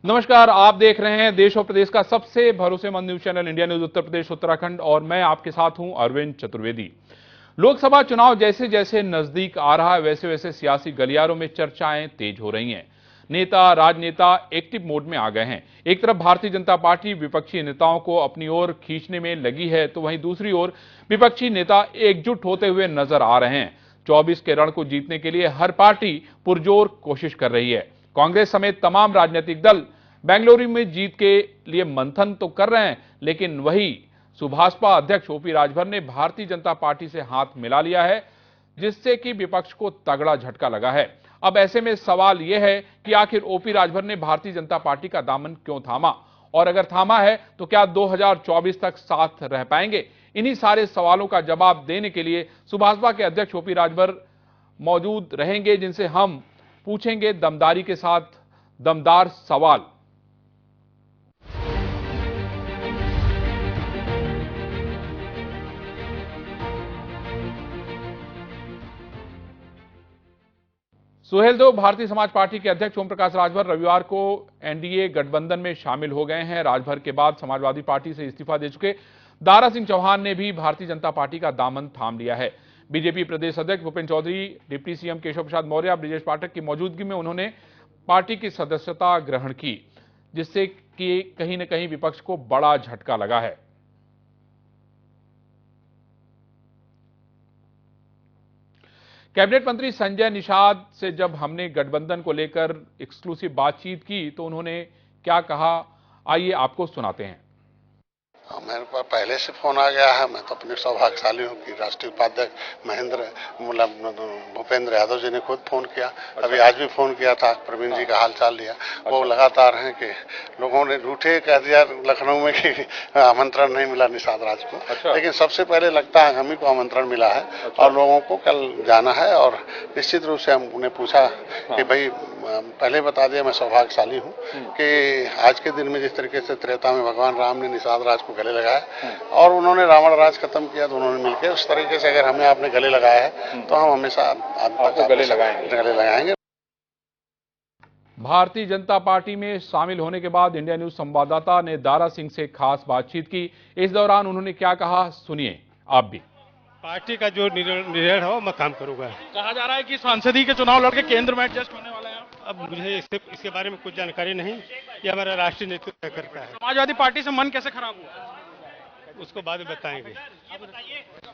नमस्कार, आप देख रहे हैं देश और प्रदेश का सबसे भरोसेमंद news channel India news Uttar Pradesh Uttarakhand और मैं आपके साथ हूं अरविंद चतुर्वेदी। लोकसभा चुनाव जैसे जैसे नजदीक आ रहा है वैसे वैसे सियासी गलियारों में चर्चाएं तेज हो रही हैं। नेता राजनेता एक्टिव मोड में आ गए हैं। एक तरफ भारतीय जनता पार्टी विपक्षी नेताओं को अपनी ओर खींचने में लगी है तो वहीं दूसरी ओर विपक्षी नेता एकजुट होते हुए नजर आ रहे हैं। 24 के रण को जीतने के लिए हर पार्टी पुरजोर कोशिश कर रही है। कांग्रेस समेत तमाम राजनीतिक दल बेंगलुरु में जीत के लिए मंथन तो कर रहे हैं, लेकिन वही सुभाषपा अध्यक्ष ओपी राजभर ने भारतीय जनता पार्टी से हाथ मिला लिया है, जिससे कि विपक्ष को तगड़ा झटका लगा है। अब ऐसे में सवाल यह है कि आखिर ओपी राजभर ने भारतीय जनता पार्टी का दामन क्यों थामा, और अगर थामा है तो क्या 2024 तक साथ रह पाएंगे? इन्हीं सारे सवालों का जवाब देने के लिए सुभाषपा के अध्यक्ष ओपी राजभर मौजूद रहेंगे, जिनसे हम पूछेंगे दमदारी के साथ दमदार सवाल। सुहेलदेव भारतीय समाज पार्टी के अध्यक्ष ओम प्रकाश राजभर रविवार को एनडीए गठबंधन में शामिल हो गए हैं। राजभर के बाद समाजवादी पार्टी से इस्तीफा दे चुके दारा सिंह चौहान ने भी भारतीय जनता पार्टी का दामन थाम लिया है। बीजेपी प्रदेश अध्यक्ष भूपेन्द्र चौधरी, डिप्टी सीएम केशव प्रसाद मौर्य, ब्रजेश पाठक की मौजूदगी में उन्होंने पार्टी की सदस्यता ग्रहण की, जिससे कि कहीं न कहीं विपक्ष को बड़ा झटका लगा है। कैबिनेट मंत्री संजय निषाद से जब हमने गठबंधन को लेकर एक्सक्लूसिव बातचीत की तो उन्होंने क्या कहा, आइए आपको सुनाते हैं। मेरे पास पहले से फोन आ गया है। मैं तो अपने सौभाग्यशाली हूँ कि राष्ट्रीय उपाध्यक्ष भूपेंद्र यादव जी ने खुद फोन किया। अभी आज भी फोन किया था, प्रवीण जी का हाल चाल लिया। वो लगातार हैं कि लोगों ने रूठे कह दिया लखनऊ में कि आमंत्रण नहीं मिला निषाद राज को। लेकिन सबसे पहले लगता है हम ही को आमंत्रण मिला है और लोगों को कल जाना है। और निश्चित रूप से हम उन्हें पूछा कि भाई पहले बता दिया, मैं सौभाग्यशाली हूँ कि आज के दिन में जिस तरीके से त्रेता में भगवान राम ने निषाद राज को गले लगाया और उन्होंने रावण राज खत्म किया, तो उन्होंने मिलकर उस तरीके से अगर हमें आपने गले लगाया है तो हम हमेशा आपको गले लगाएंगे। भारतीय जनता पार्टी में शामिल होने के बाद इंडिया न्यूज संवाददाता ने दारा सिंह से खास बातचीत की। इस दौरान उन्होंने क्या कहा, सुनिए आप भी। पार्टी का जो निर्णय हो मैं काम करूंगा। कहा जा रहा है कि सांसदीय के चुनाव लड़के केंद्र में एडजस्ट होने वाले हैं। अब मुझे इसके बारे में कुछ जानकारी नहीं, ये हमारा राष्ट्रीय नेतृत्व तय करता है। समाजवादी पार्टी से मन कैसे खराब हुआ, उसको बाद में बताएंगे।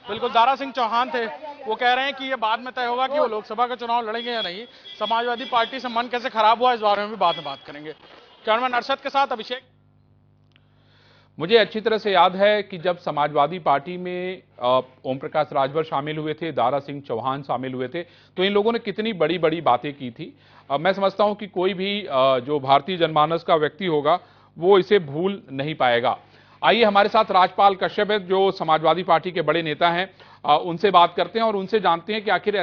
बिल्कुल, दारा सिंह चौहान थे, वो कह रहे हैं कि ये बाद में तय होगा कि वो लोकसभा का चुनाव लड़ेंगे या नहीं। समाजवादी पार्टी से मन कैसे खराब हुआ, इस बारे में भी बाद में बात करेंगे। कैमरामैन अरशद के साथ अभिषेक। मुझे अच्छी तरह से याद है कि जब समाजवादी पार्टी में ओम प्रकाश राजभर शामिल हुए थे, दारा सिंह चौहान शामिल हुए थे, तो इन लोगों ने कितनी बड़ी बड़ी बातें की थी। मैं समझता हूं कि कोई भी जो भारतीय जनमानस का व्यक्ति होगा वो इसे भूल नहीं पाएगा। आइए हमारे साथ राजपाल कश्यप है, जो समाजवादी पार्टी के बड़े नेता हैं, उनसे बात करते हैं और उनसे जानते हैं कि आखिर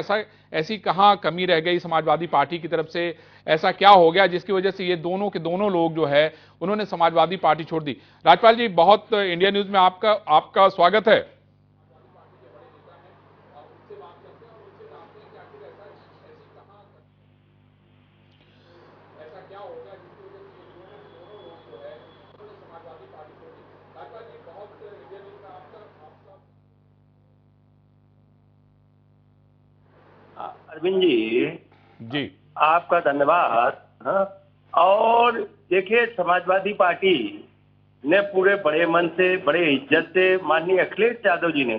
ऐसी कहां कमी रह गई समाजवादी पार्टी की तरफ से, ऐसा क्या हो गया जिसकी वजह से ये दोनों के दोनों लोग जो है उन्होंने समाजवादी पार्टी छोड़ दी। राजपाल जी, बहुत इंडिया न्यूज में आपका स्वागत है। अरविंद जी आपका धन्यवाद। हाँ, और देखिए समाजवादी पार्टी ने पूरे बड़े मन से, बड़े इज्जत से माननीय अखिलेश यादव जी ने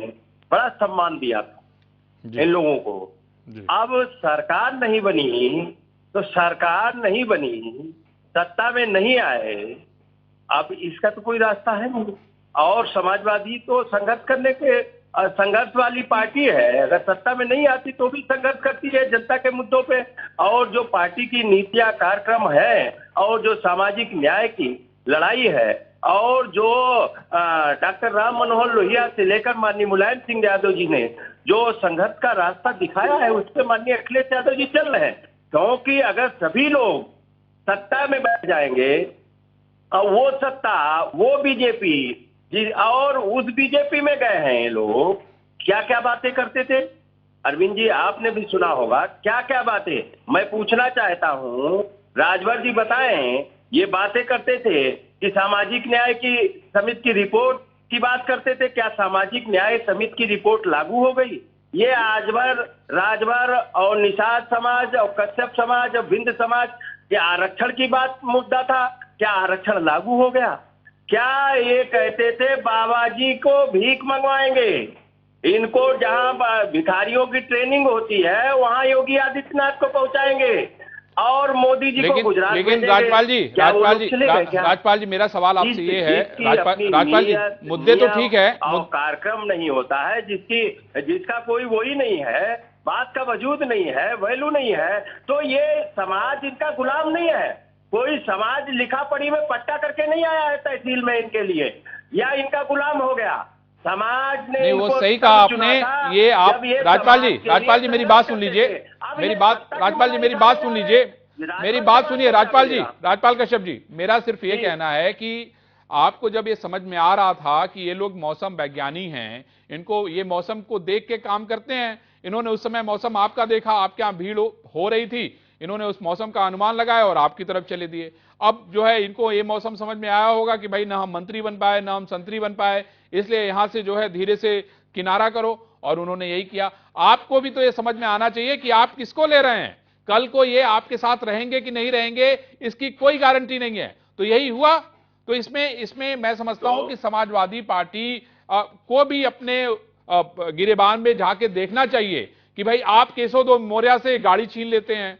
बड़ा सम्मान दिया था इन लोगों को। अब सरकार नहीं बनी तो सरकार नहीं बनी, सत्ता में नहीं आए, अब इसका तो कोई रास्ता है नहीं। और समाजवादी तो संघर्ष करने के संघर्ष वाली पार्टी है, अगर सत्ता में नहीं आती तो भी संघर्ष करती है जनता के मुद्दों पे। और जो पार्टी की नीतियां कार्यक्रम है और जो सामाजिक न्याय की लड़ाई है और जो डॉक्टर राम मनोहर लोहिया से लेकर माननीय मुलायम सिंह यादव जी ने जो संघर्ष का रास्ता दिखाया है, उस पर माननीय अखिलेश यादव जी चल रहे हैं। क्योंकि अगर सभी लोग सत्ता में बैठ जाएंगे और वो सत्ता, वो बीजेपी और उस बीजेपी में गए हैं ये लोग, क्या क्या बातें करते थे अरविंद जी, आपने भी सुना होगा क्या क्या बातें। मैं पूछना चाहता हूं, राजभर जी बताएं ये बातें करते थे कि सामाजिक न्याय की समिति की रिपोर्ट की बात करते थे। क्या सामाजिक न्याय समिति की रिपोर्ट लागू हो गई? ये आजभर राजभर और निषाद समाज और कश्यप समाज और बिंद समाज के आरक्षण की बात मुद्दा था। क्या आरक्षण लागू हो गया? क्या ये कहते थे बाबा जी को भीख मंगवाएंगे, इनको जहां भिखारियों की ट्रेनिंग होती है वहां योगी आदित्यनाथ को पहुंचाएंगे और मोदी जी को गुजरात लेकिन राजपाल जी मेरा सवाल आपसे ये है, राजपाल जी मुद्दे तो ठीक है, कार्यक्रम नहीं होता है जिसका कोई वही नहीं है, बात का वजूद नहीं है, वैल्यू नहीं है, तो ये समाज इनका गुलाम नहीं है। कोई समाज लिखा पढ़ी में पट्टा करके नहीं आया है तहसील में इनके लिए, या इनका गुलाम हो गया। समाज ने नहीं, वो सही कहा आपने। ये आप राजपाल जी मेरी बात सुन लीजिए, राजपाल जी मेरी बात सुन लीजिए, मेरी बात सुनिए राजपाल कश्यप जी। मेरा सिर्फ ये कहना है कि आपको जब ये समझ में आ रहा था कि ये लोग मौसम वैज्ञानिक हैं, इनको ये मौसम को देख के काम करते हैं, इन्होंने उस समय मौसम आपका देखा, आपके यहाँ भीड़ हो रही थी, इन्होंने उस मौसम का अनुमान लगाया और आपकी तरफ चले दिए। अब जो है इनको ये मौसम समझ में आया होगा कि भाई ना हम मंत्री बन पाए ना हम संतरी बन पाए, इसलिए यहां से जो है धीरे से किनारा करो, और उन्होंने यही किया। आपको भी तो ये समझ में आना चाहिए कि आप किसको ले रहे हैं, कल को ये आपके साथ रहेंगे कि नहीं रहेंगे इसकी कोई गारंटी नहीं है। तो यही हुआ। तो इसमें मैं समझता हूं कि समाजवादी पार्टी को भी अपने गिरेबान में जाके देखना चाहिए कि भाई आप केशव मौर्य से गाड़ी छीन लेते हैं,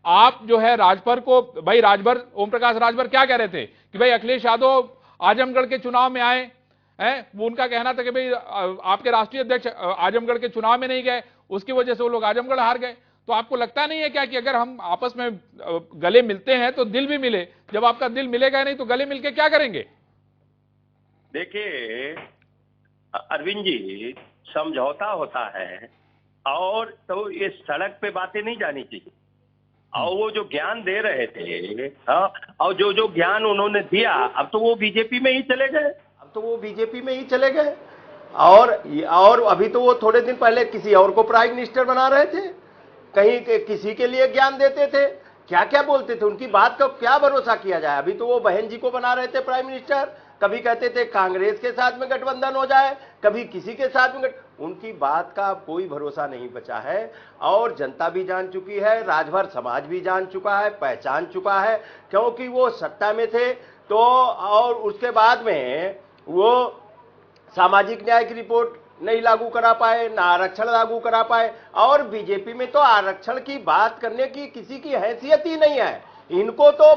आप जो है राजभर को, भाई राजभर ओम प्रकाश राजभर क्या कह रहे थे कि भाई अखिलेश यादव आजमगढ़ के चुनाव में आए हैं, वो उनका कहना था कि भाई आपके राष्ट्रीय अध्यक्ष आजमगढ़ के चुनाव में नहीं गए, उसकी वजह से वो लोग आजमगढ़ हार गए। तो आपको लगता नहीं है क्या कि अगर हम आपस में गले मिलते हैं तो दिल भी मिले, जब आपका दिल मिलेगा नहीं तो गले मिलके क्या करेंगे? देखिए अरविंद जी, समझौता होता है और तो ये सड़क पे बातें नहीं जानी चाहिए। और वो जो ज्ञान दे रहे थे, हाँ, और जो ज्ञान उन्होंने दिया, अब तो वो बीजेपी में ही चले गए, और अभी तो वो थोड़े दिन पहले किसी और को प्राइम मिनिस्टर बना रहे थे, कहीं किसी के लिए ज्ञान देते थे, क्या क्या बोलते थे, उनकी बात का क्या भरोसा किया जाए। अभी तो वो बहन जी को बना रहे थे प्राइम मिनिस्टर, कभी कहते थे कांग्रेस के साथ में गठबंधन हो जाए, कभी किसी के साथ में उनकी बात का कोई भरोसा नहीं बचा है। और जनता भी जान चुकी है, राजभर समाज भी जान चुका है, पहचान चुका है, क्योंकि वो सत्ता में थे तो, और उसके बाद में वो सामाजिक न्याय की रिपोर्ट नहीं लागू करा पाए, ना आरक्षण लागू करा पाए, और बीजेपी में तो आरक्षण की बात करने की किसी की हैसियत ही नहीं है। इनको तो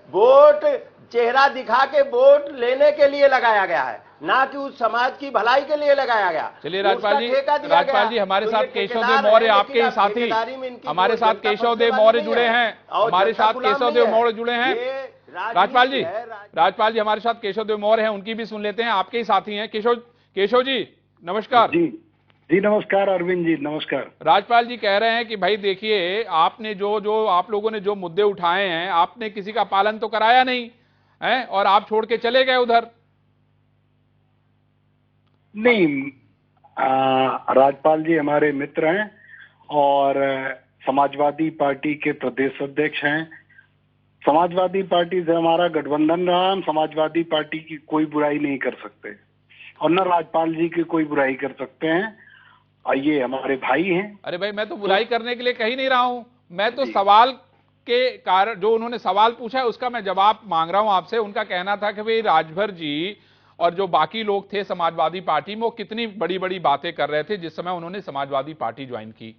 वोट चेहरा दिखा के वोट लेने के लिए लगाया गया है, ना कि उस समाज की भलाई के लिए लगाया गया। चलिए राजपाल जी हमारे साथ केशव देव मौर्य, आपके ही साथी हमारे साथ केशव देव मौर्य जुड़े हैं, हमारे साथ केशव देव मौर्य जुड़े हैं। राजपाल जी हमारे साथ केशव देव मौर्य हैं, उनकी भी सुन लेते हैं, आपके ही साथी हैं। केशव जी नमस्कार। जी नमस्कार अरविंद जी, नमस्कार। राजपाल जी कह रहे हैं कि भाई देखिए, आपने जो आप लोगों ने जो मुद्दे उठाए हैं, आपने किसी का पालन तो कराया नहीं है, और आप छोड़ के चले गए उधर। नहीं, राजपाल जी हमारे मित्र हैं और समाजवादी पार्टी के प्रदेश अध्यक्ष हैं। समाजवादी पार्टी से हमारा गठबंधन रहा, हम समाजवादी पार्टी की कोई बुराई नहीं कर सकते और न राजपाल जी की कोई बुराई कर सकते हैं, और ये हमारे भाई हैं। अरे भाई, मैं तो बुराई करने के लिए कह ही नहीं रहा हूं, मैं तो सवाल के कारण, जो उन्होंने सवाल पूछा है उसका मैं जवाब मांग रहा हूं आपसे। उनका कहना था कि भाई राजभर जी और जो बाकी लोग थे समाजवादी पार्टी में, वो कितनी बड़ी बड़ी बातें कर रहे थे जिस समय उन्होंने समाजवादी पार्टी ज्वाइन की।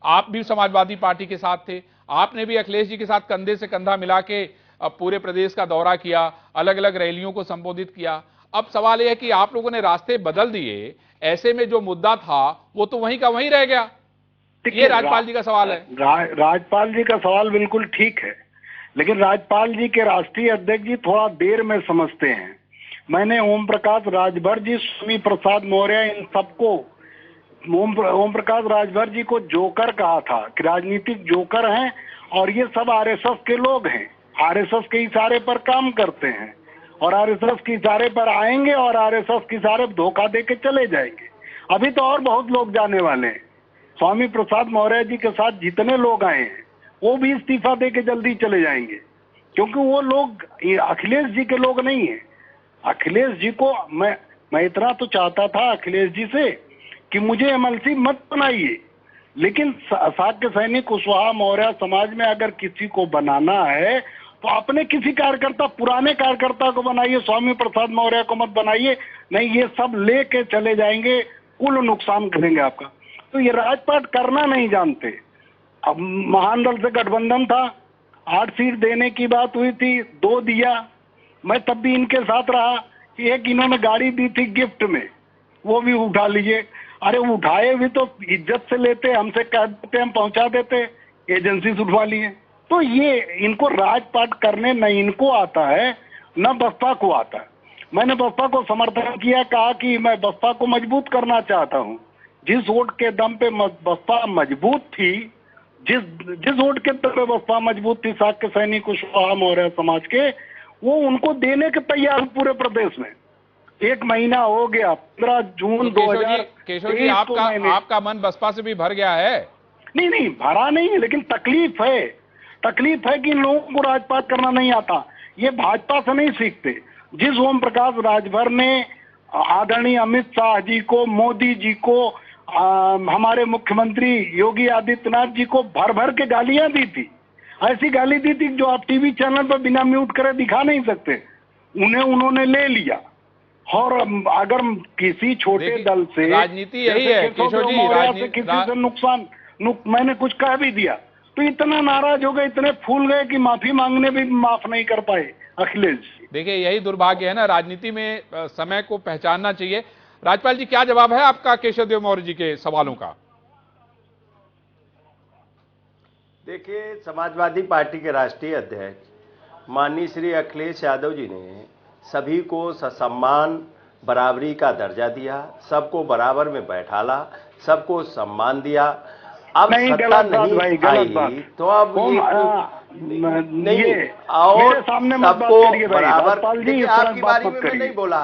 आप भी समाजवादी पार्टी के साथ थे, आपने भी अखिलेश जी के साथ कंधे से कंधा मिला के पूरे प्रदेश का दौरा किया, अलग अलग रैलियों को संबोधित किया। अब सवाल यह है कि आप लोगों ने रास्ते बदल दिए, ऐसे में जो मुद्दा था वो तो वहीं का वहीं रह गया। ये राजपाल जी का सवाल है। राजपाल जी का सवाल बिल्कुल ठीक है, लेकिन राजपाल जी के राष्ट्रीय अध्यक्ष जी थोड़ा देर में समझते हैं। मैंने ओम प्रकाश राजभर जी, स्वामी प्रसाद मौर्य, इन सबको, ओम प्रकाश राजभर जी को जोकर कहा था कि राजनीतिक जोकर हैं, और ये सब आरएसएस के लोग हैं, आरएसएस के इशारे पर काम करते हैं और आरएसएस के इशारे पर आएंगे और आरएसएस के इशारे पर धोखा दे के चले जाएंगे। अभी तो और बहुत लोग जाने वाले हैं। स्वामी प्रसाद मौर्य जी के साथ जितने लोग आए हैं वो भी इस्तीफा दे के जल्दी चले जाएंगे, क्योंकि वो लोग ये अखिलेश जी के लोग नहीं है। अखिलेश जी को मैं इतना तो चाहता था अखिलेश जी से कि मुझे एमएलसी मत बनाइए, लेकिन शाक्य सैनिक कुशवाहा मौर्य समाज में अगर किसी को बनाना है तो अपने किसी कार्यकर्ता, पुराने कार्यकर्ता को बनाइए, स्वामी प्रसाद मौर्य को मत बनाइए। नहीं, ये सब लेके चले जाएंगे, कुल नुकसान करेंगे आपका। तो ये राजपाट करना नहीं जानते। अब महान दल से गठबंधन था, 8 सीट देने की बात हुई थी, 2 दिया। मैं तब भी इनके साथ रहा। एक इन्होंने गाड़ी दी थी गिफ्ट में, वो भी उठा लीजिए। अरे उठाए भी तो इज्जत से लेते, हमसे कह देते, हम पहुंचा देते, एजेंसी से उठवा लिए। तो ये इनको राजपाट करने न इनको आता है न बसपा को आता है। मैंने बसपा को समर्थन किया, कहा कि मैं बसपा को मजबूत करना चाहता हूं। जिस वोट के दम पे बसपा मजबूत थी, जिस वोट के दम पे बसपा मजबूत थी शाक्य सैनिक कुशवाहा मौर्य समाज के, वो उनको देने के तैयार पूरे प्रदेश में। 1 महीना हो गया, 15 जून 2000। केशव जी, आपका मन बसपा से भी भर गया है? नहीं, भरा नहीं है, लेकिन तकलीफ है कि इन लोगों को राजपाट करना नहीं आता। ये भाजपा से नहीं सीखते। जिस ओम प्रकाश राजभर ने आदरणीय अमित शाह जी को, मोदी जी को, हमारे मुख्यमंत्री योगी आदित्यनाथ जी को भर भर के गालियां दी थी, ऐसी गाली दी थी जो आप टीवी चैनल पर बिना म्यूट करे दिखा नहीं सकते, उन्होंने ले लिया। और अगर किसी छोटे दल से, राजनीति यही है केशव जी, किसी से नुकसान मैंने कुछ कह भी दिया तो इतना नाराज हो गए, इतने फूल गए कि माफी मांगने भी माफ नहीं कर पाए अखिलेश जी। देखिए, यही दुर्भाग्य है ना, राजनीति में समय को पहचानना चाहिए। राजपाल जी, क्या जवाब है आपका केशव देव मौर्य जी के सवालों का? देखिए, समाजवादी पार्टी के राष्ट्रीय अध्यक्ष माननीय श्री अखिलेश यादव जी ने सभी को सम्मान, बराबरी का दर्जा दिया, सबको बराबर में बैठाला, सबको सम्मान दिया। अब नहीं, सत्ता गलत नहीं बात, आई तो अब नहीं, और सबको बराबर। आपकी बारी में मैं नहीं बोला।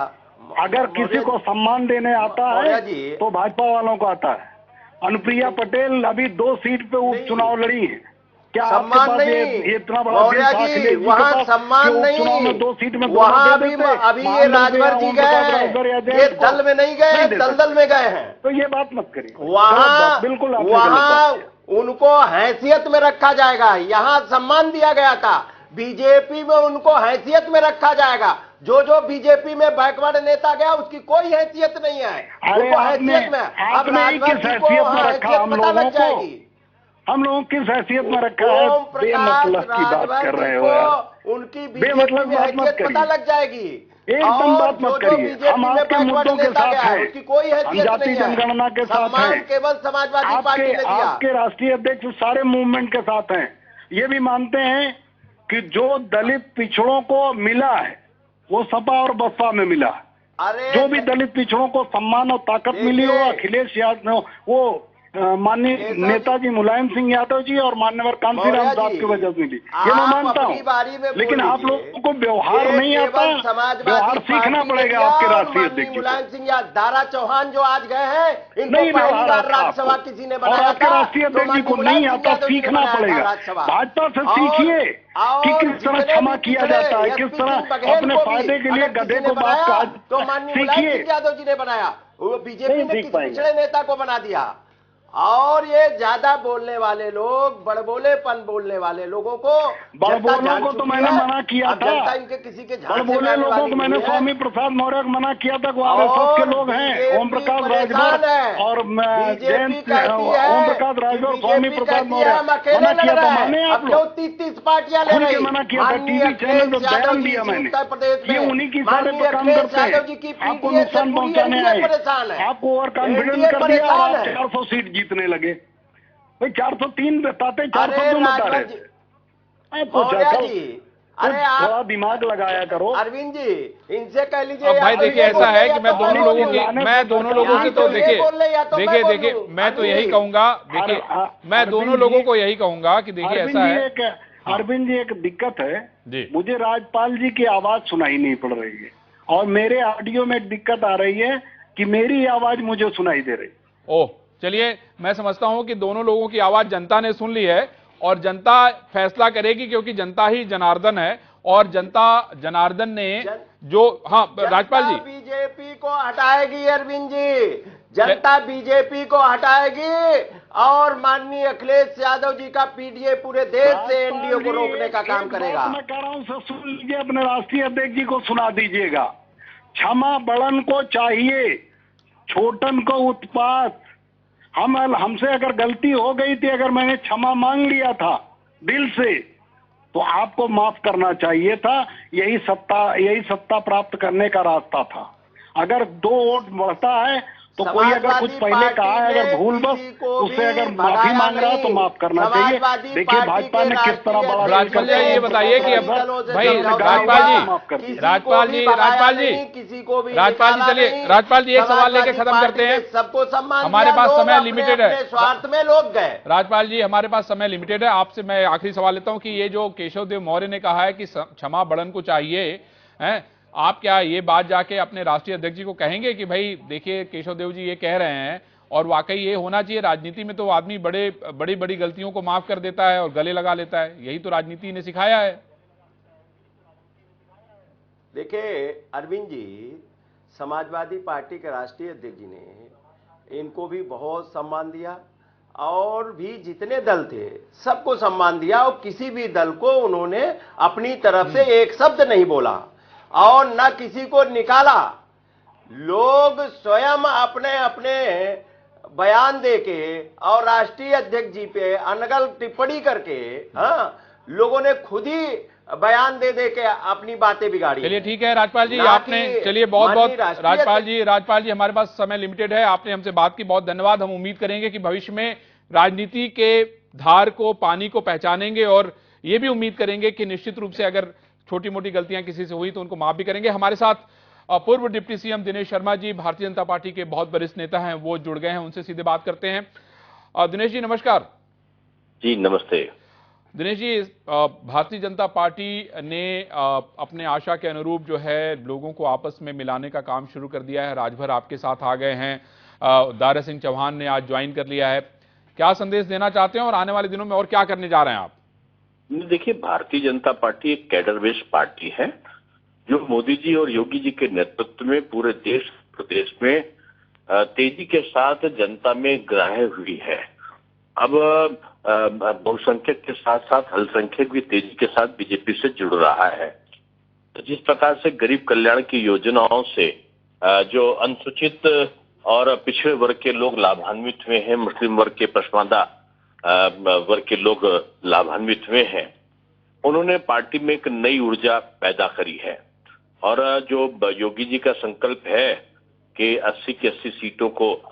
अगर किसी को सम्मान देने आता है तो भाजपा वालों को आता है। अनुप्रिया पटेल अभी 2 सीट पे उपचुनाव लड़ी है। क्या सम्मान नहीं, इतना बड़ा मौर्य जी, वहाँ सम्मान नहीं, 2 सीट में वहाँ भी अभी ये राजभर जी गए हैं, ये दल में नहीं गए, दलदल में गए हैं। तो ये बात मत करिए। वहाँ बिल्कुल वहाँ उनको हैसियत में रखा जाएगा। यहाँ सम्मान दिया गया था, बीजेपी में उनको हैसियत में रखा जाएगा। जो बीजेपी में बैकवर्ड नेता गया उसकी कोई हैसियत नहीं है, उनको हैसियत में। अब राजभर जी को हैसियत पता लग जाएगी। हम लोग किस हैसियत में रखा है? बेमतलब की बात कर रहे हो यार, उनकी बेमतलब हैसियत पता लग जाएगी। एकदम बात मत करिए। हम आपके मुद्दों के साथ हैं, उसकी कोई हैसियत नहीं है, जाति जनगणना के साथ हैं, केवल समाजवादी पार्टी ने दिया। आपके राष्ट्रीय अध्यक्ष सारे मूवमेंट के साथ हैं। ये भी मानते हैं कि जो दलित पिछड़ों को मिला है वो सपा और बसपा में मिला। जो भी दलित पिछड़ों को सम्मान और ताकत मिली हो अखिलेश यादव, वो माननीय नेताजी मुलायम सिंह यादव जी और मान्यवर कांशीराम साहब की वजह से मिली, ये मैं मानता हूँ। लेकिन आप लोगों को व्यवहार नहीं आता, व्यवहार सीखना पड़ेगा आपके राष्ट्रीय अध्यक्ष मुलायम सिंह या दारा चौहान जो आज गए हैं, इनको पहली बार राज्यसभा किसी ने बनाया था। आपके राष्ट्रीय अध्यक्ष जी को नहीं आता, सीखना पड़ेगा। भाजपा से सीखिए कि किस तरह क्षमा किया जाता है, किस तरह अपने फायदे के लिए गधे को बात का। तो माननीय मुलायम सिंह यादव जी ने बनाया, वो बीजेपी ने किसी पिछड़े नेता को बना दिया। और ये ज्यादा बोलने वाले लोग, बड़बोलेपन बोलने वाले लोगों को, बड़बोलों को तो मैंने मना किया था। इनके किसी के बड़बोले लोगों को मैंने स्वामी प्रसाद मौर्य को मना किया था। वो आरएसएस के लोग हैं, ओम प्रकाश राजभर और ओम प्रकाश राजभर, स्वामी प्रसाद मौर्य मना किया था। माने आप लोग 30 पार्टियां ले रही, मना किया था। टीवी चैनल पर बयान दिया मैंने। ये उन्हीं की सारे पर काम करते हैं, आपको नुकसान पहुंचाने आए, आपको ओवर कॉन्फिडेंस कर दिया और आप 400 सीट जीतने लगे। भाई 403 बताते, 402 बता रहे। अरे थोड़ा दिमाग लगाया करो अरविंद जी, इनसे कह लीजिए। अब भाई देखिए, ऐसा है कि मैं दोनों लोगों से तो देखिए मैं तो यही कहूंगा, देखिए मैं दोनों लोगों को यही कहूंगा कि देखिए ऐसा है अरविंद जी, एक दिक्कत है, मुझे राज्यपाल जी की आवाज सुनाई नहीं पड़ रही है और मेरे ऑडियो में दिक्कत आ रही है कि मेरी आवाज मुझे सुनाई दे रही। ओह, चलिए मैं समझता हूं कि दोनों लोगों की आवाज जनता ने सुन ली है और जनता फैसला करेगी, क्योंकि जनता ही जनार्दन है। और जनता जनार्दन ने जो राजपाल जी, बीजेपी को हटाएगी अरविंद जी, जनता बीजेपी को हटाएगी और माननीय अखिलेश यादव जी का पीडीए पूरे देश से एनडीए को रोकने का काम करेगा। मैं कह रहा हूं सर, सुन लीजिए, अपने राष्ट्रीय अध्यक्ष जी को सुना दीजिएगा। क्षमा बड़न को चाहिए, छोटन को उत्पात। हमसे अगर गलती हो गई थी, अगर मैंने क्षमा मांग लिया था दिल से, तो आपको माफ करना चाहिए था। यही सत्ता प्राप्त करने का रास्ता था। अगर 2 वोट बढ़ता है तो कोई अगर कुछ पहले कहा है, अगर भूल बस उससे अगर माफी मांग रहा है तो माफ करना चाहिए। देखिए भाजपा ने किस तरह बड़ा राजपाल जी ये बताइए कि अब भाई राजपाल जी एक सवाल लेके खत्म करते हैं, सबको सम्मान, हमारे पास समय लिमिटेड है, स्वार्थ में लोग गए। राजपाल जी हमारे पास समय लिमिटेड है। आपसे मैं आखिरी सवाल लेता हूं कि ये जो केशव देव मौर्य ने कहा है कि क्षमा बड़न को चाहिए, हैं, आप क्या ये बात जाके अपने राष्ट्रीय अध्यक्ष जी को कहेंगे कि भाई देखिए केशव देव जी ये कह रहे हैं और वाकई ये होना चाहिए? राजनीति में तो आदमी बड़ी बड़ी गलतियों को माफ कर देता है और गले लगा लेता है, यही तो राजनीति ने सिखाया है। देखिए अरविंद जी, समाजवादी पार्टी के राष्ट्रीय अध्यक्ष जी ने इनको भी बहुत सम्मान दिया और भी जितने दल थे सबको सम्मान दिया और किसी भी दल को उन्होंने अपनी तरफ से एक शब्द नहीं बोला और न किसी को निकाला। लोग स्वयं अपने अपने बयान देके और राष्ट्रीय अध्यक्ष जी पे अनगल टिप्पणी करके लोगों ने खुद ही बयान दे के अपनी बातें बिगाड़ी। चलिए ठीक है राजपाल जी, आपने चलिए बहुत राजपाल जी हमारे पास समय लिमिटेड है, आपने हमसे बात की, बहुत धन्यवाद। हम उम्मीद करेंगे कि भविष्य में राजनीति के धार को, पानी को पहचानेंगे और ये भी उम्मीद करेंगे कि निश्चित रूप से अगर छोटी मोटी गलतियां किसी से हुई तो उनको माफ भी करेंगे। हमारे साथ पूर्व deputy CM Dinesh Sharma ji, Bharatiya Janata party के बहुत वरिष्ठ नेता हैं, वो जुड़ गए हैं, उनसे सीधे बात करते हैं। दिनेश जी नमस्कार। जी नमस्ते। दिनेश जी, भारतीय जनता पार्टी ने अपने आशा के अनुरूप जो है लोगों को आपस में मिलाने का काम शुरू कर दिया है। राजभर आपके साथ आ गए हैं, दारा सिंह चौहान ने आज ज्वाइन कर लिया है। क्या संदेश देना चाहते हैं और आने वाले दिनों में और क्या करने जा रहे हैं आप? देखिए, भारतीय जनता पार्टी एक कैडर बेस्ड पार्टी है जो मोदी जी और योगी जी के नेतृत्व में पूरे देश प्रदेश में तेजी के साथ जनता में ग्राह्य हुई है। अब बहुसंख्यक के साथ साथ अल्पसंख्यक भी तेजी के साथ बीजेपी से जुड़ रहा है। तो जिस प्रकार से गरीब कल्याण की योजनाओं से जो अनुसूचित और पिछड़े वर्ग के लोग लाभान्वित हुए हैं, मुस्लिम वर्ग के, पसमानदा वर्ग के लोग लाभान्वित हुए हैं, उन्होंने पार्टी में एक नई ऊर्जा पैदा करी है। और जो योगी जी का संकल्प है कि 80 की 80 सीटों को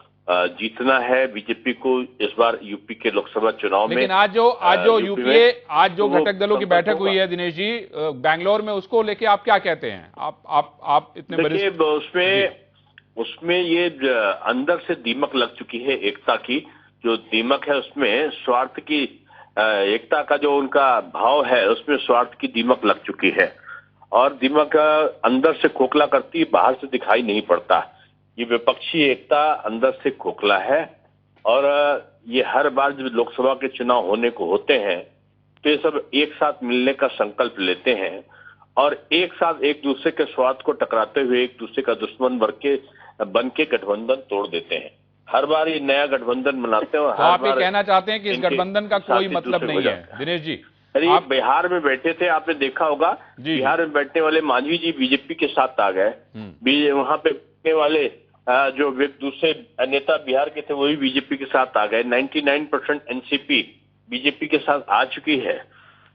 जीतना है बीजेपी को इस बार यूपी के लोकसभा चुनाव में। लेकिन आज जो घटक दलों की बैठक हुई है दिनेश जी बैंगलोर में, उसको लेके आप क्या कहते हैं? आप इतने बड़े उसमें ये अंदर से दीमक लग चुकी है एकता की। जो दीमक है उसमें स्वार्थ की, एकता का जो उनका भाव है उसमें स्वार्थ की दीमक लग चुकी है और दीमक अंदर से खोखला करती, बाहर से दिखाई नहीं पड़ता। ये विपक्षी एकता अंदर से खोखला है और ये हर बार जब लोकसभा के चुनाव होने को होते हैं तो ये सब एक साथ मिलने का संकल्प लेते हैं और एक साथ एक दूसरे के स्वार्थ को टकराते हुए एक दूसरे का दुश्मन बन के गठबंधन तोड़ देते हैं। हर बार ये नया गठबंधन बनाते हैं और तो आप ये कहना चाहते हैं कि इस गठबंधन का कोई मतलब नहीं है? दिनेश जी, आप बिहार में बैठे थे, आपने देखा होगा, बिहार में बैठने वाले मांझी जी बीजेपी के साथ आ गए। वहां पे बैठने वाले जो दूसरे नेता बिहार के थे वो भी बीजेपी के साथ आ गए। 99% एनसीपी बीजेपी के साथ आ चुकी है।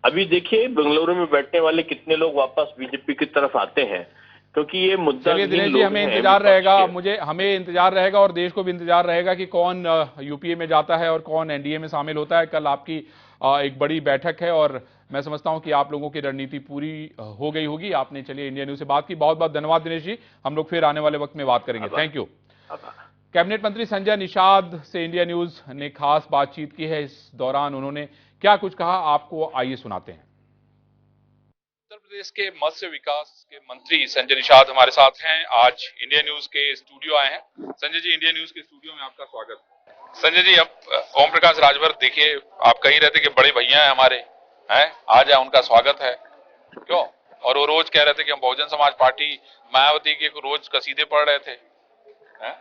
अभी देखिए बेंगलुरु में बैठने वाले कितने लोग वापस बीजेपी की तरफ आते हैं, क्योंकि ये मुद्दा दिनेश जी हमें इंतजार रहेगा, हमें इंतजार रहेगा और देश को भी इंतजार रहेगा कि कौन यूपीए में जाता है और कौन एनडीए में शामिल होता है। कल आपकी एक बड़ी बैठक है और मैं समझता हूं कि आप लोगों की रणनीति पूरी हो गई होगी। आपने चलिए इंडिया न्यूज से बात की, बहुत बहुत धन्यवाद दिनेश जी। हम लोग फिर आने वाले वक्त में बात करेंगे। Thank you. कैबिनेट मंत्री संजय निषाद से इंडिया न्यूज ने खास बातचीत की है। इस दौरान उन्होंने क्या कुछ कहा, आपको आइए सुनाते हैं। उत्तर प्रदेश के मत्स्य विकास के मंत्री संजय निषाद हमारे साथ हैं, आज इंडिया न्यूज के स्टूडियो आए हैं। संजय जी, इंडिया न्यूज के स्टूडियो में आपका स्वागत है। संजय जी, अब ओम प्रकाश राजभर, देखिए आप कह ही रहे थे कि बड़े भैया हैं हमारे, हैं आज है उनका स्वागत है, क्यों? और वो रोज कह रहे थे कि हम बहुजन समाज पार्टी मायावती के रोज कसीदे पढ़ रहे थे, हैं?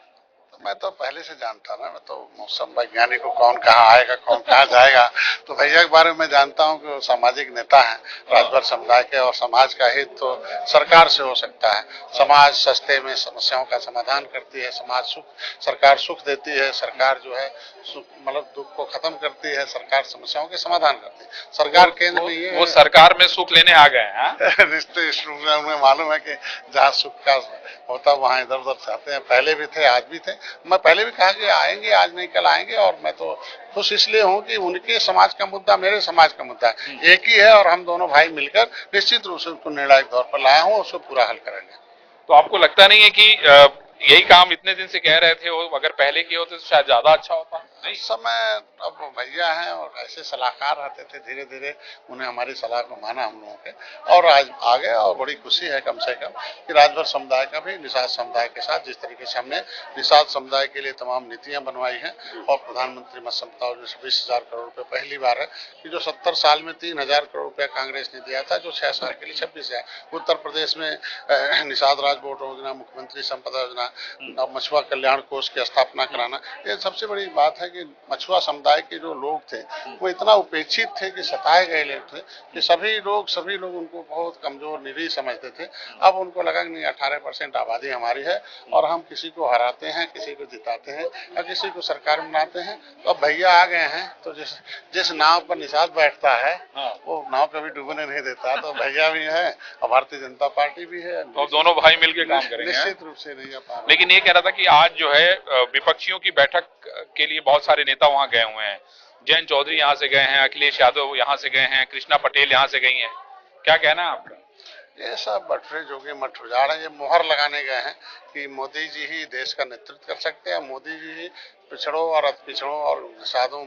मैं तो पहले से जानता ना, मैं तो मौसम वैज्ञानिक को कौन कहाँ आएगा कौन कहाँ जाएगा, तो भैया के बारे में जानता हूँ कि वो सामाजिक नेता हैं राजभर समुदाय के, और समाज का हित तो सरकार से हो सकता है। समाज सस्ते में समस्याओं का समाधान करती है, समाज सुख, सरकार सुख देती है, सरकार जो है मतलब दुख को खत्म करती है, सरकार समस्याओं के समाधान करती है। सरकार केंद्र में ये वो सरकार में सुख लेने आ गए हैं। रिश्ते इस रूप में उन्हें मालूम है कि जहाँ सुख का होता वहाँ इधर उधर चाहते हैं, पहले भी थे आज भी थे। मैं पहले भी कहा कि आएंगे, आज नहीं कल आएंगे, और मैं तो खुश इसलिए हूँ कि उनके समाज का मुद्दा मेरे समाज का मुद्दा है, एक ही है, और हम दोनों भाई मिलकर निश्चित रूप से उसको निर्णायक तौर पर लाया हूँ, उसको पूरा हल करेंगे। तो आपको लगता नहीं है कि यही काम इतने दिन से कह रहे थे वो अगर पहले किए होते तो शायद ज्यादा अच्छा होता? इस समय अब भैया हैं और ऐसे सलाहकार रहते थे, धीरे धीरे उन्हें हमारी सलाह को माना हम लोगों के, और आज आ गए, और बड़ी खुशी है कम से कम कि राजभर समुदाय का भी निषाद समुदाय के साथ जिस तरीके से हमने निषाद समुदाय के लिए तमाम नीतियां बनवाई हैं, और प्रधानमंत्री मत्स्य संपदा योजना 20,000 करोड़ रुपए पहली बार है कि जो 70 साल में 3,000 करोड़ रुपया कांग्रेस ने दिया था, जो 6 साल के लिए 26,000। उत्तर प्रदेश में निषाद राज बोर्ड योजना, मुख्यमंत्री संपदा योजना, मछुआ कल्याण कोष की स्थापना कराना, ये सबसे बड़ी बात है कि मछुआ समुदाय के जो लोग थे वो इतना उपेक्षित थे कि सताए गए लोग थे कि सभी लोग उनको बहुत कमजोर निरीह समझते थे। अब उनको लगा कि नहीं, 18% आबादी हमारी है और हम किसी को हराते हैं, किसी को जिताते हैं या किसी को सरकार में बनाते हैं। तो अब भैया आ गए हैं, तो जिस नाव पर निषाद बैठता है वो नाव कभी डूबने नहीं देता। तो भैया भी है और भारतीय जनता पार्टी भी है, तो दोनों भाई मिलकर काम करेंगे निश्चित रूप से। नहीं आ, लेकिन ये कह रहा था कि आज जो है विपक्षियों की बैठक के लिए बहुत सारे नेता वहां गए हुए हैं, जयंत चौधरी यहाँ से गए हैं, अखिलेश यादव यहाँ से गए हैं, कृष्णा पटेल यहाँ से गई हैं, क्या कहना है आपका? ये सब बटरे जोगे मठ उजाड़ है, ये मोहर लगाने गए हैं कि मोदी जी ही देश का नेतृत्व कर सकते हैं, मोदी जी ही पिछड़ों और अति पिछड़ों और निषादों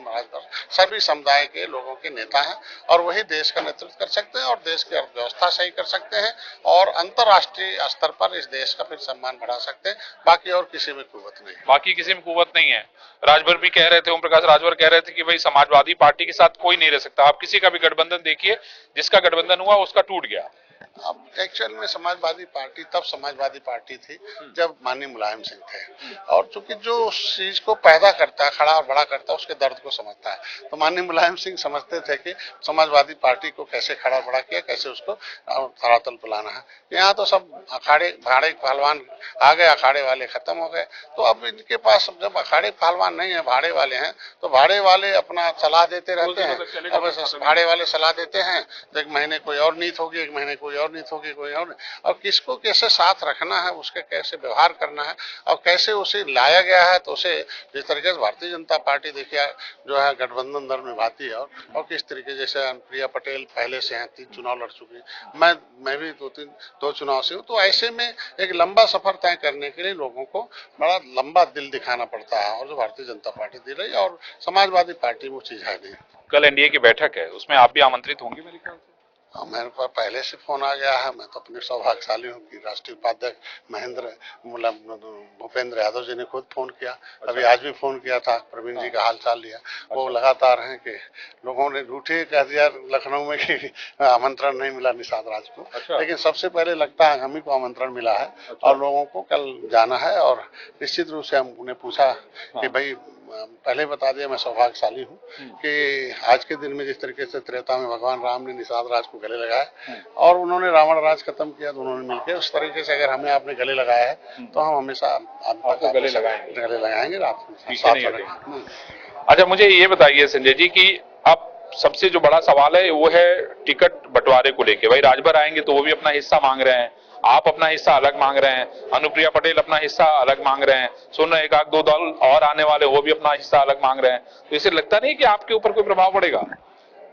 सभी समुदाय के लोगों के नेता हैं, और वही देश का नेतृत्व कर सकते हैं और देश की अर्थव्यवस्था सही कर सकते हैं, और अंतर्राष्ट्रीय स्तर पर इस देश का फिर सम्मान बढ़ा सकते हैं। बाकी और किसी में कुवत नहीं, बाकी किसी में कुवत नहीं है। राजभर भी कह रहे थे, ओम प्रकाश राजभर कह रहे थे कि भाई समाजवादी पार्टी के साथ कोई नहीं रह सकता। आप किसी का भी गठबंधन देखिए, जिसका गठबंधन हुआ उसका टूट गया। अब एक्चुअल में समाजवादी पार्टी तब समाजवादी पार्टी थी जब माननीय मुलायम सिंह थे, और चूंकि जो उस चीज को पैदा करता है, खड़ा और बड़ा करता है, उसके दर्द को समझता है, तो माननीय मुलायम सिंह समझते थे कि समाजवादी पार्टी को कैसे खड़ा बड़ा किया, कैसे उसको धरातल पर लाना है। यहाँ तो सब अखाड़े भाड़े पहलवान आ गए, अखाड़े वाले खत्म हो गए। तो अब इनके पास जब अखाड़े पहलवान नहीं है, भाड़े वाले हैं, तो भाड़े वाले अपना सलाह देते रहते हैं। अब भाड़े वाले सलाह देते हैं तो एक महीने कोई और नीति होगी, एक महीने कोई और नीति होगी, कोई और किसको कैसे साथ रखना है, उसके कैसे व्यवहार करना है और कैसे उसे लाया गया है। तो उसे जिस तरीके से भारतीय जनता पार्टी देखिए जो है गठबंधन दर निभाती है, और किस तरीके जैसे अनुप्रिया पटेल पहले से हैं, 3 चुनाव लड़ चुकी, मैं भी 2 चुनाव से हूँ। तो ऐसे में एक लंबा सफर तय करने के लिए लोगों को बड़ा लंबा दिल दिखाना पड़ता है, और जो भारतीय जनता पार्टी दे रही है, और समाजवादी पार्टी वो चीज है नहीं। कल एनडीए की बैठक है, उसमें आप भी आमंत्रित होंगे मेरे ख्याल से? मेरे पास पहले से फोन आ गया है। मैं तो अपने सौभाग्यशाली हूँ कि राष्ट्रीय उपाध्यक्ष भूपेंद्र यादव जी ने खुद फोन किया। अभी आज भी फोन किया था, प्रवीण जी का हाल चाल लिया। वो लगातार हैं कि लोगों ने रूठे कह दिया लखनऊ में कि आमंत्रण नहीं मिला निषाद राज को, लेकिन सबसे पहले लगता है हम ही को आमंत्रण मिला है, और लोगों को कल जाना है। और निश्चित रूप से हम उन्हें पूछा कि भाई पहले बता दिया, मैं सौभाग्यशाली हूँ कि आज के दिन में जिस तरीके से त्रेता में भगवान राम ने निषाद राज को गले लगाया और उन्होंने रावण राज खत्म किया, तो उन्होंने मिलकर उस तरीके से अगर हमें आपने गले लगाया है तो हम हमेशा आपको गले लगाएंगे रात में। अच्छा, मुझे ये बताइए संजय जी कि अब सबसे जो बड़ा सवाल है वो है टिकट बंटवारे को लेके। भाई राजभर आएंगे तो वो भी अपना हिस्सा मांग रहे हैं, आप अपना हिस्सा अलग मांग रहे हैं, अनुप्रिया पटेल अपना हिस्सा अलग मांग रहे हैं, सुन रहे 1-2 दल और आने वाले वो भी अपना हिस्सा अलग मांग रहे हैं। तो इसे लगता नहीं कि आपके ऊपर कोई प्रभाव पड़ेगा?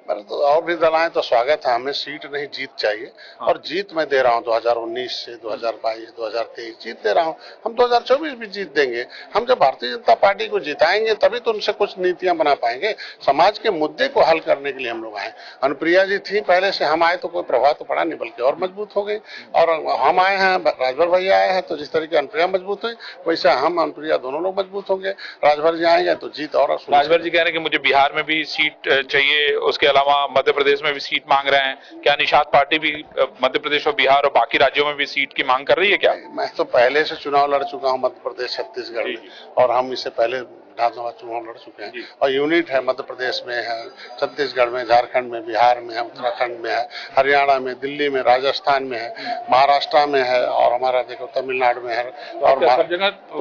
मेरे तो और भी दल आए तो स्वागत है, हमें सीट नहीं जीत चाहिए। और जीत मैं दे रहा हूं 2019 से 2022 2023 जीत दे रहा हूं। हम 2024 भी जीत देंगे। हम जब भारतीय जनता पार्टी को जिताएंगे तभी तो उनसे कुछ नीतियां बना पाएंगे। समाज के मुद्दे को हल करने के लिए हम लोग आए। अनुप्रिया जी थी पहले से, हम आए तो कोई प्रभाव तो पड़ा नहीं, बल्कि और मजबूत हो गई। और हम आए हैं, राजभर भैया आए हैं, तो जिस तरीके अनुप्रिया मजबूत हुई वैसे हम अनुप्रिया दोनों लोग मजबूत होंगे। राजभर जी आएंगे तो जीत और राजभर जी कह रहे हैं कि मुझे बिहार में भी सीट चाहिए, उसके अलावा मध्य प्रदेश में भी सीट मांग रहे हैं। क्या निषाद पार्टी भी मध्य प्रदेश और बिहार और बाकी राज्यों में भी सीट की मांग कर रही है क्या? मैं तो पहले से चुनाव लड़ चुका हूं मध्य प्रदेश छत्तीसगढ़ में, और हम इससे पहले विधानसभा चुनाव लड़ चुके हैं। और यूनिट है मध्य प्रदेश में है, छत्तीसगढ़ में, झारखंड में, बिहार में है, उत्तराखंड में है, हरियाणा में, दिल्ली में, राजस्थान में है, महाराष्ट्र में है, और हमारा देखो तमिलनाडु में है। और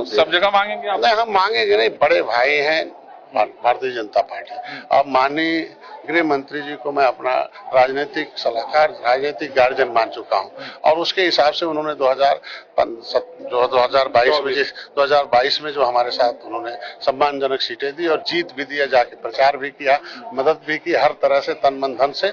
सब जगह मांगेंगे आप? नहीं, हम मांगेंगे नहीं, बड़े भाई हैं भारतीय जनता पार्टी। अब माननीय गृह मंत्री जी को मैं अपना राजनीतिक सलाहकार, राजनीतिक गार्जियन मान चुका हूं, और उसके हिसाब से उन्होंने 2022 में जो हमारे साथ उन्होंने सम्मानजनक सीटें दी और जीत भी दिया, जाके प्रचार भी किया, मदद भी की, हर तरह से तन मन धन से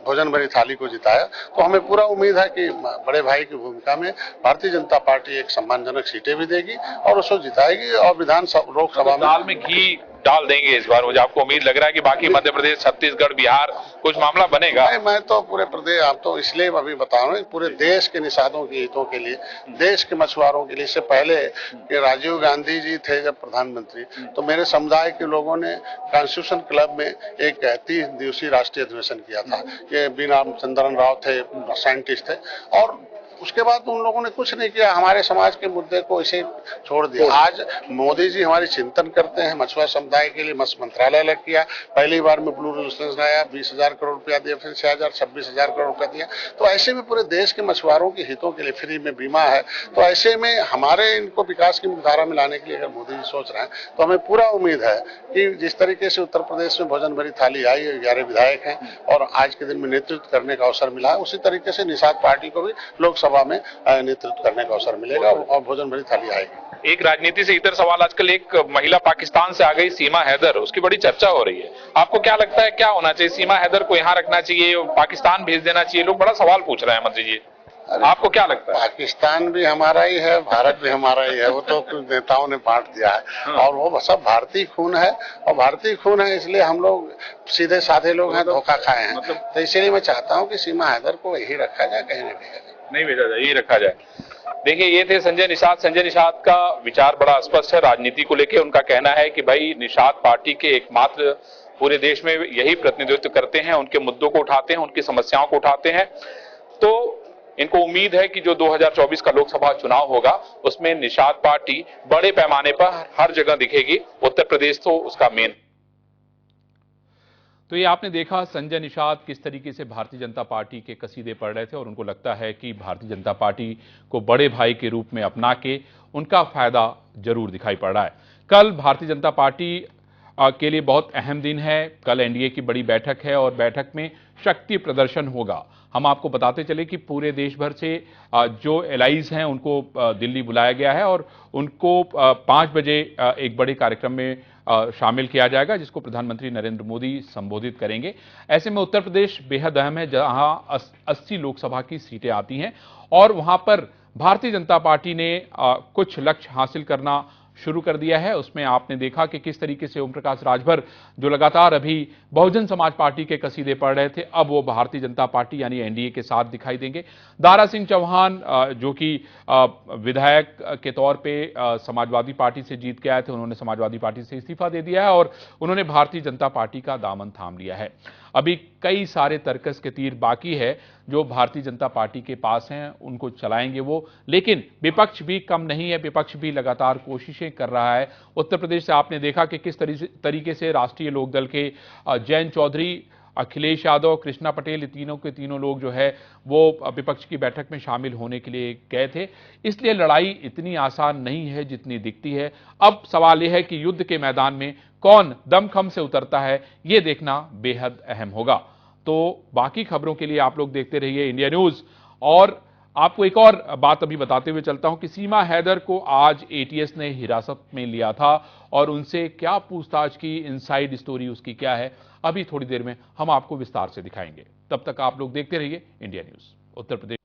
भोजन भरी थाली को जिताया। तो हमें पूरा उम्मीद है कि बड़े भाई की भूमिका में भारतीय जनता पार्टी एक सम्मानजनक सीटें भी देगी और उसको जिताएगी, और विधानसभा लोकसभा में दाल में घी डाल देंगे इस बार। मुझे आपको उम्मीद लग रहा है कि बाकी मध्य प्रदेश, छत्तीसगढ़, बिहार कुछ मामला बनेगा? मैं तो पूरे प्रदेश, आप तो इसलिए अभी बता रहा हूँ, पूरे देश के निषादों के हितों के लिए, देश के मछुआरों के लिए। इससे पहले कि राजीव गांधी जी थे जब प्रधानमंत्री, तो मेरे समुदाय के लोगों ने कॉन्स्टिट्यूशन क्लब में एक 30 दिवसीय राष्ट्रीय अधिवेशन किया था। ये बी रामचंद्रन राव थे, साइंटिस्ट थे, और उसके बाद उन लोगों ने कुछ नहीं किया, हमारे समाज के मुद्दे को इसे छोड़ दिया। आज मोदी जी हमारी चिंतन करते हैं, मछुआ समुदाय के लिए मत्स्य मंत्रालय अलग किया, पहली बार में ब्लू रेवोल्यूशन आया, 20,000 करोड़ रुपया दिया, फिर 26,000 करोड़ रुपया दिया। तो ऐसे में पूरे देश के मछुआरों के हितों के लिए फ्री में बीमा है। तो ऐसे में हमारे इनको विकास की मुख्यधारा में लाने के लिए अगर मोदी जी सोच रहे हैं, तो हमें पूरा उम्मीद है कि जिस तरीके से उत्तर प्रदेश में भोजन भरी थाली आई, 11 विधायक हैं और आज के दिन में नेतृत्व करने का अवसर मिला है, उसी तरीके से निषाद पार्टी को भी लोकसभा में नेतृत्व करने का अवसर मिलेगा और भोजन भरी थाली आएगी। एक राजनीति से इधर सवाल, आजकल एक महिला पाकिस्तान से आ गई, सीमा हैदर, उसकी बड़ी चर्चा हो रही है। आपको क्या लगता है, क्या होना चाहिए? सीमा हैदर को यहाँ रखना चाहिए, पाकिस्तान भेज देना चाहिए? लोग बड़ा सवाल पूछ रहे हैं मंत्री जी, आपको क्या लगता है? पाकिस्तान भी हमारा ही है, भारत भी हमारा ही है, वो तो कुछ नेताओं ने बांट दिया है। और वो सब भारतीय खून है, और भारतीय खून है इसलिए हम लोग सीधे साधे लोग हैं, धोखा खाए हैं। तो इसलिए मैं चाहता हूँ कि सीमा हैदर को यही रखा जाए, कहीं नहीं भेजा जाए, यही रखा जाए। देखिए, ये थे संजय निषाद। संजय निषाद का विचार बड़ा स्पष्ट है राजनीति को लेकर। उनका कहना है कि भाई निषाद पार्टी के एकमात्र पूरे देश में यही प्रतिनिधित्व करते हैं, उनके मुद्दों को उठाते हैं, उनकी समस्याओं को उठाते हैं। तो इनको उम्मीद है कि जो 2024 का लोकसभा चुनाव होगा उसमें निषाद पार्टी बड़े पैमाने पर हर जगह दिखेगी। उत्तर प्रदेश तो उसका मेन। तो ये आपने देखा संजय निषाद किस तरीके से भारतीय जनता पार्टी के कसीदे पढ़ रहे थे, और उनको लगता है कि भारतीय जनता पार्टी को बड़े भाई के रूप में अपना के उनका फायदा जरूर दिखाई पड़ रहा है। कल भारतीय जनता पार्टी के लिए बहुत अहम दिन है। कल एनडीए की बड़ी बैठक है और बैठक में शक्ति प्रदर्शन होगा। हम आपको बताते चले कि पूरे देश भर से जो एलाइज हैं उनको दिल्ली बुलाया गया है और उनको 5 बजे एक बड़े कार्यक्रम में शामिल किया जाएगा, जिसको प्रधानमंत्री नरेंद्र मोदी संबोधित करेंगे। ऐसे में उत्तर प्रदेश बेहद अहम है, जहां 80 लोकसभा की सीटें आती हैं और वहां पर भारतीय जनता पार्टी ने कुछ लक्ष्य हासिल करना शुरू कर दिया है। उसमें आपने देखा कि किस तरीके से ओम प्रकाश राजभर, जो लगातार अभी बहुजन समाज पार्टी के कसीदे पढ़ रहे थे, अब वो भारतीय जनता पार्टी यानी एनडीए के साथ दिखाई देंगे। दारा सिंह चौहान, जो कि विधायक के तौर पे समाजवादी पार्टी से जीत के आए थे, उन्होंने समाजवादी पार्टी से इस्तीफा दे दिया है और उन्होंने भारतीय जनता पार्टी का दामन थाम लिया है। अभी कई सारे तर्कस के तीर बाकी है जो भारतीय जनता पार्टी के पास हैं, उनको चलाएंगे वो। लेकिन विपक्ष भी कम नहीं है, विपक्ष भी लगातार कोशिशें कर रहा है। उत्तर प्रदेश से आपने देखा कि किस तरीके से राष्ट्रीय लोकदल के जयंत चौधरी, अखिलेश यादव, कृष्णा पटेल, तीनों के तीनों लोग जो है वो विपक्ष की बैठक में शामिल होने के लिए गए थे। इसलिए लड़ाई इतनी आसान नहीं है जितनी दिखती है। अब सवाल यह है कि युद्ध के मैदान में कौन दमखम से उतरता है, ये देखना बेहद अहम होगा। तो बाकी खबरों के लिए आप लोग देखते रहिए इंडिया न्यूज, और आपको एक और बात अभी बताते हुए चलता हूं कि सीमा हैदर को आज एटीएस ने हिरासत में लिया था और उनसे क्या पूछताछ की, इनसाइड स्टोरी उसकी क्या है, अभी थोड़ी देर में हम आपको विस्तार से दिखाएंगे। तब तक आप लोग देखते रहिए इंडिया न्यूज। उत्तर प्रदेश